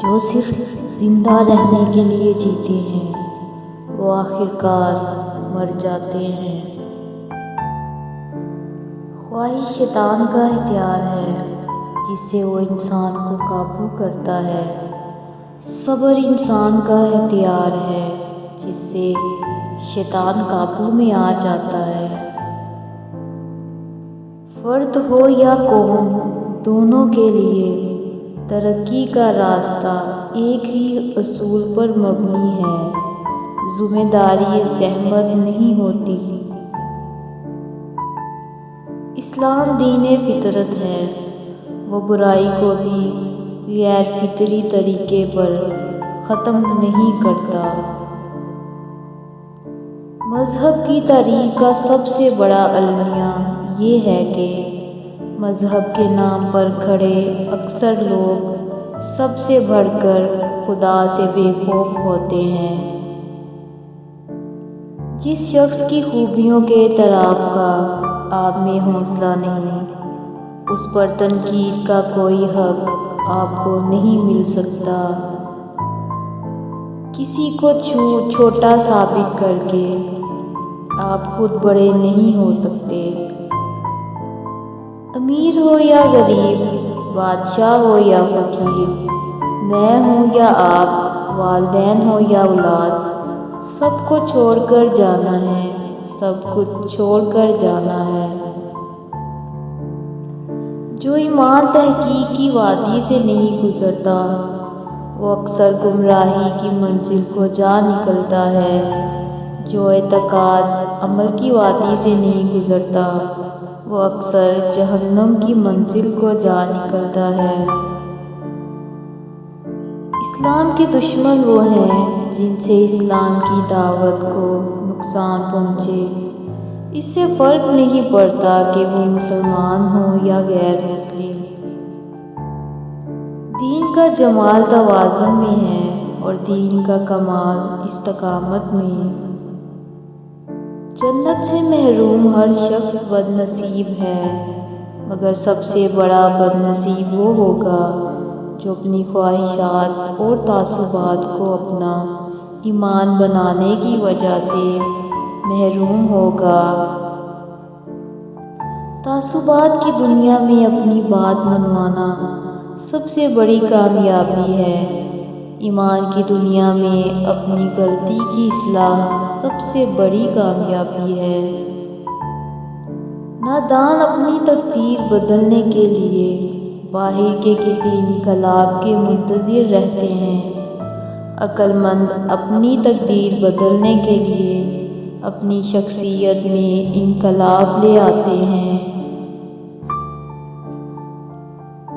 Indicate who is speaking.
Speaker 1: جو صرف زندہ رہنے کے لیے جیتے ہیں وہ آخرکار مر جاتے ہیں۔ خواہش شیطان کا ہتھیار ہے جس سے وہ انسان کو قابو کرتا ہے۔ صبر انسان کا ہتھیار ہے جس سے شیطان قابو میں آ جاتا ہے۔ فرد ہو یا قوم، دونوں کے لیے ترقی کا راستہ ایک ہی اصول پر مبنی ہے: ذمہ داری زحمت نہیں ہوتی۔ اسلام دین فطرت ہے، وہ برائی کو بھی غیر فطری طریقے پر ختم نہیں کرتا۔ مذہب کی تاریخ کا سب سے بڑا المیہ یہ ہے کہ مذہب کے نام پر کھڑے اکثر لوگ سب سے بڑھ کر خدا سے بے خوف ہوتے ہیں۔ جس شخص کی خوبیوں کے اعتراف کا آپ میں حوصلہ نہیں، اس پر تنقید کا کوئی حق آپ کو نہیں مل سکتا۔ کسی کو چھوٹا ثابت کر کے آپ خود بڑے نہیں ہو سکتے۔ امیر ہو یا غریب، بادشاہ ہو یا فقیر، میں ہوں یا آپ، والدین ہو یا اولاد، سب کو چھوڑ کر جانا ہے، سب کچھ چھوڑ کر جانا ہے۔ جو ایمان تحقیق کی وادی سے نہیں گزرتا وہ اکثر گمراہی کی منزل کو جا نکلتا ہے۔ جو اعتقاد عمل کی وادی سے نہیں گزرتا وہ اکثر جہنم کی منزل کو جا نکلتا ہے۔ اسلام کے دشمن وہ ہیں جن سے اسلام کی دعوت کو نقصان پہنچے۔ اس سے فرق نہیں پڑتا کہ وہ مسلمان ہوں یا غیر مسلم۔ دین کا جمال توازن میں ہے اور دین کا کمال استقامت میں۔ جنت سے محروم ہر شخص بد نصیب ہے، مگر سب سے بڑا بد نصیب وہ ہوگا جو اپنی خواہشات اور تعصبات کو اپنا ایمان بنانے کی وجہ سے محروم ہوگا۔ تعصبات کی دنیا میں اپنی بات منوانا سب سے بڑی کامیابی ہے۔ ایمان کی دنیا میں اپنی غلطی کی اصلاح سب سے بڑی کامیابی ہے۔ نادان اپنی تقدیر بدلنے کے لیے باہر کے کسی انقلاب کے منتظر رہتے ہیں۔ عقل مند اپنی تقدیر بدلنے کے لیے اپنی شخصیت میں انقلاب لے آتے ہیں۔